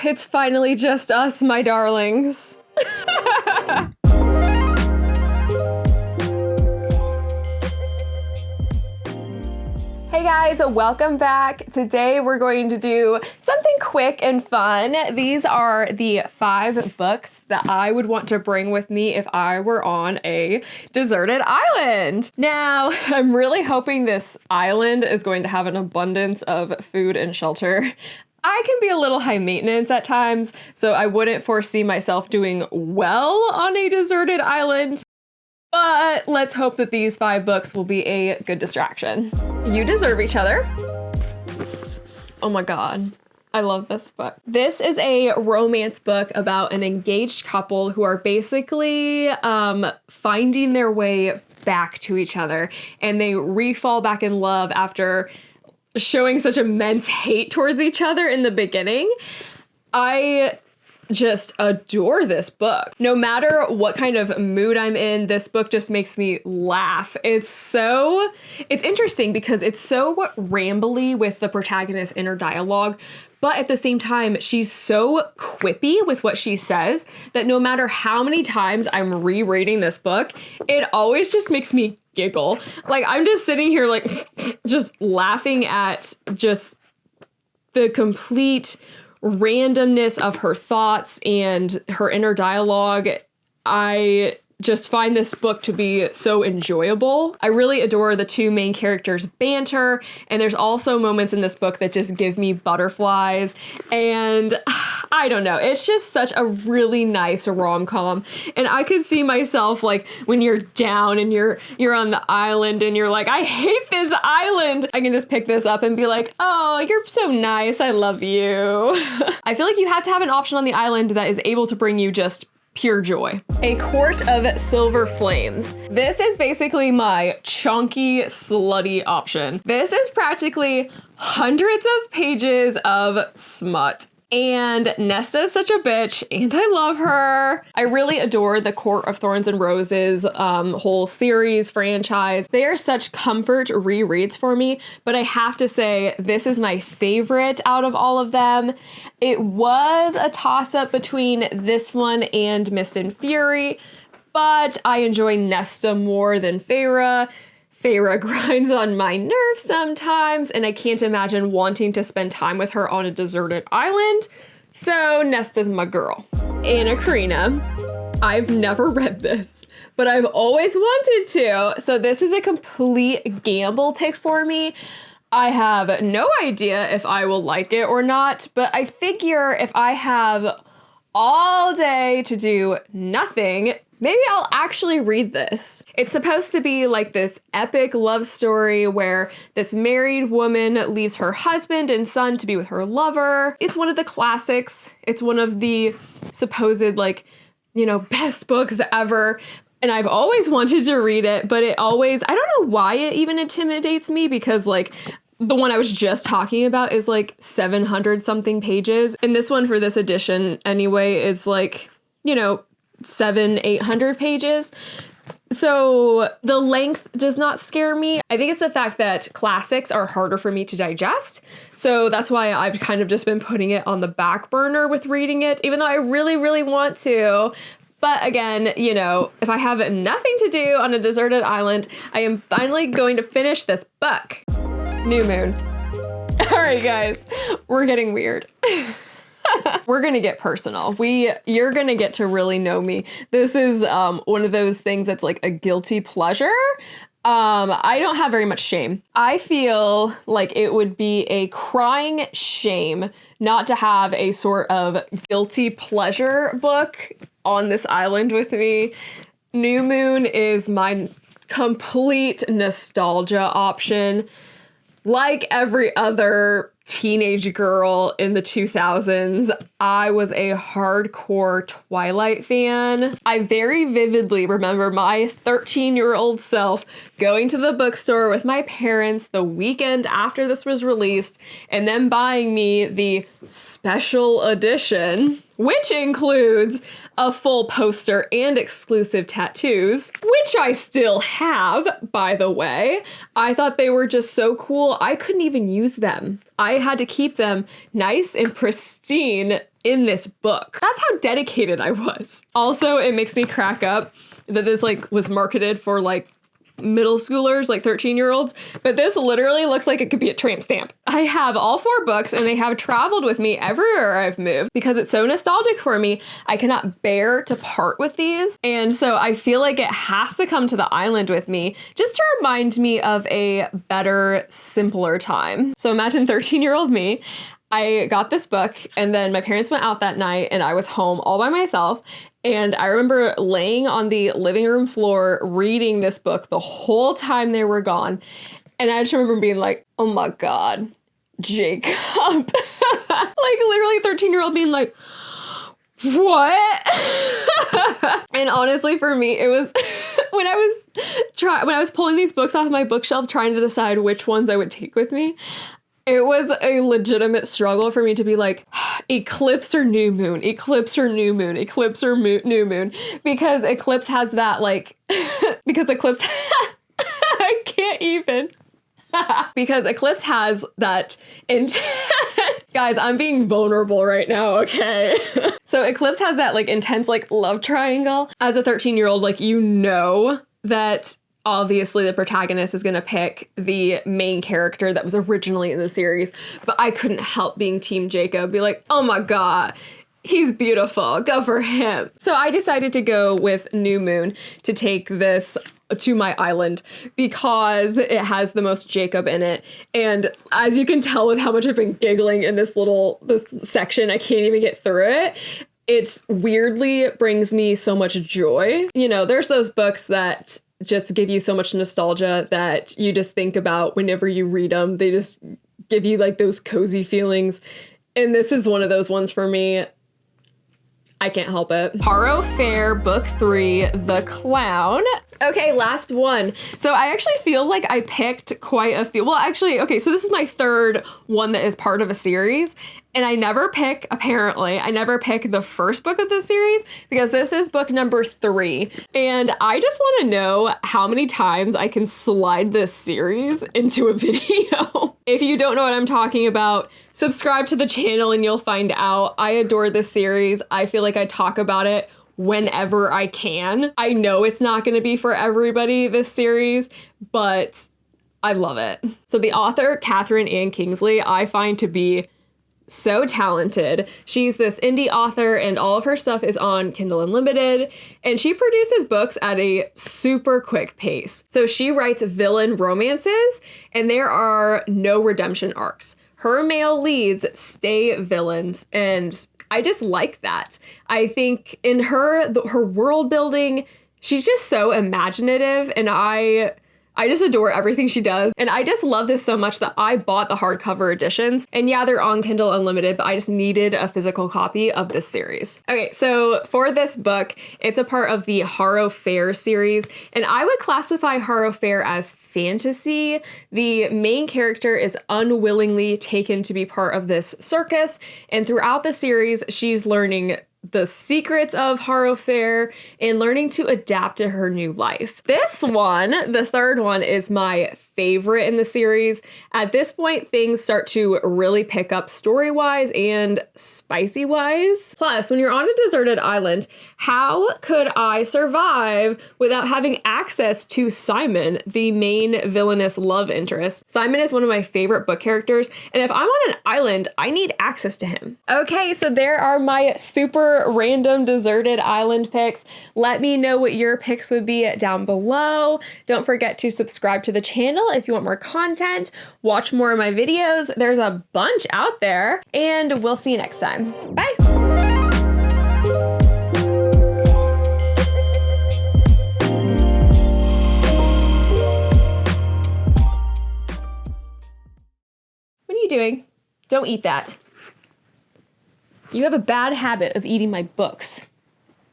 it's finally just us, my darlings. Hey guys, welcome back. Today we're going to do something quick and fun. These are the 5 books that I would want to bring with me if I were on a deserted island. Now, I'm really hoping this island is going to have an abundance of food and shelter. I can be a little high maintenance at times, so I wouldn't foresee myself doing well on a deserted island. But let's hope that these 5 books will be a good distraction. You deserve each other. Oh my God, I love this book. This is a romance book about an engaged couple who are basically finding their way back to each other, and they re-fall back in love after showing such immense hate towards each other in the beginning. I just adore this book. No matter what kind of mood I'm in, this book just makes me laugh. It's interesting because it's so rambly with the protagonist's inner dialogue, but at the same time, she's so quippy with what she says that no matter how many times I'm rereading this book, it always just makes me giggle. Like, I'm just sitting here like just laughing at just the complete randomness of her thoughts and her inner dialogue. I just find this book to be so enjoyable. I really adore the 2 main characters' banter, and there's also moments in this book that just give me butterflies, and I don't know, it's just such a really nice rom-com, and I could see myself like when you're down and you're on the island and you're like, I hate this island, I can just pick this up and be like, oh, you're so nice, I love you. I feel like you had to have an option on the island that is able to bring you just pure joy. A Quart of Silver Flames. This is basically my chunky, slutty option. This is practically hundreds of pages of smut. And Nesta is such a bitch, and I love her. I really adore the Court of Thorns and Roses whole series franchise. They are such comfort rereads for me, but I have to say this is my favorite out of all of them. It was a toss-up between this one and Mist and Fury, but I enjoy Nesta more than Faire. Faire grinds on my nerves sometimes, and I can't imagine wanting to spend time with her on a deserted island, so Nesta's my girl. And Karenina. I've never read this, but I've always wanted to, so this is a complete gamble pick for me. I have no idea if I will like it or not, but I figure if I have all day to do nothing, maybe I'll actually read this. It's supposed to be like this epic love story where this married woman leaves her husband and son to be with her lover. It's one of the classics. It's one of the supposed best books ever. And I've always wanted to read it, but I don't know why it even intimidates me, because the one I was just talking about is 700 something pages. And this one for this edition anyway is 700-800 pages. So the length does not scare me. I think it's the fact that classics are harder for me to digest. So that's why I've kind of just been putting it on the back burner with reading it, even though I really, really want to. But again, if I have nothing to do on a deserted island, I am finally going to finish this book. New Moon. All right, guys, we're getting weird. We're gonna get personal. You're gonna get to really know me. This is one of those things that's like a guilty pleasure. I don't have very much shame. I feel like it would be a crying shame not to have a sort of guilty pleasure book on this island with me. New Moon is my complete nostalgia option. Like every other teenage girl in the 2000s, I was a hardcore Twilight fan. I very vividly remember my 13-year-old self going to the bookstore with my parents the weekend after this was released and then buying me the special edition which includes a full poster and exclusive tattoos, which I still have, by the way. I thought they were just so cool, I couldn't even use them. I had to keep them nice and pristine in this book. That's how dedicated I was. Also, it makes me crack up that this like was marketed for like middle schoolers, like 13-year-olds, but this literally looks like it could be a tramp stamp. I have all 4 books and they have traveled with me everywhere I've moved because it's so nostalgic for me. I cannot bear to part with these. And so I feel like it has to come to the island with me just to remind me of a better, simpler time. So imagine 13-year-old me. I got this book and then my parents went out that night and I was home all by myself. And I remember laying on the living room floor reading this book the whole time they were gone. And I just remember being like, oh my God, Jacob. Like literally 13-year-old being like, what? And honestly, for me, it was when I was pulling these books off my bookshelf, trying to decide which ones I would take with me. It was a legitimate struggle for me to be like, eclipse or new moon, eclipse or new moon, eclipse or new moon. Because eclipse has that like, because eclipse, I can't even. Because eclipse has that guys, I'm being vulnerable right now, okay? So eclipse has that like intense like love triangle. As a 13-year-old, like you know that obviously the protagonist is gonna pick the main character that was originally in the series, but I couldn't help being Team Jacob, be like, oh my God, he's beautiful, go for him. So I decided to go with New Moon to take this to my island because it has the most Jacob in it. And as you can tell with how much I've been giggling in this section, I can't even get through it. It weirdly brings me so much joy. You know, there's those books that just give you so much nostalgia that you just think about whenever you read them. They just give you like those cozy feelings. And this is one of those ones for me. I can't help it. Harrow, Faire, Book 3, The Clown. Okay, last one. So I actually feel like I picked quite a few. Well, actually, okay, so this is my third one that is part of a series. And I never pick the first book of the series because this is book number 3. And I just want to know how many times I can slide this series into a video. If you don't know what I'm talking about, subscribe to the channel and you'll find out. I adore this series. I feel like I talk about it whenever I can. I know it's not going to be for everybody, this series, but I love it. So the author, Kathryn and Kingsley, I find to be so talented. She's this indie author and all of her stuff is on Kindle Unlimited, and she produces books at a super quick pace. So she writes villain romances and there are no redemption arcs. Her male leads stay villains, and I just like that. I think in her world building, she's just so imaginative, and I just adore everything she does. And I just love this so much that I bought the hardcover editions. And yeah, they're on Kindle Unlimited, but I just needed a physical copy of this series. Okay, so for this book, it's a part of the Harrow Faire series. And I would classify Harrow Faire as fantasy. The main character is unwillingly taken to be part of this circus. And throughout the series, she's learning the secrets of Harrow Faire and learning to adapt to her new life. This one, the third one, is my favorite in the series. At this point, things start to really pick up story-wise and spicy-wise. Plus, when you're on a deserted island, how could I survive without having access to Simon, the main villainous love interest? Simon is one of my favorite book characters, and if I'm on an island, I need access to him. Okay, so there are my super random deserted island picks. Let me know what your picks would be down below. Don't forget to subscribe to the channel if you want more content. Watch more of my videos. There's a bunch out there, and we'll see you next time. Bye. What are you doing? Don't eat that. You have a bad habit of eating my books.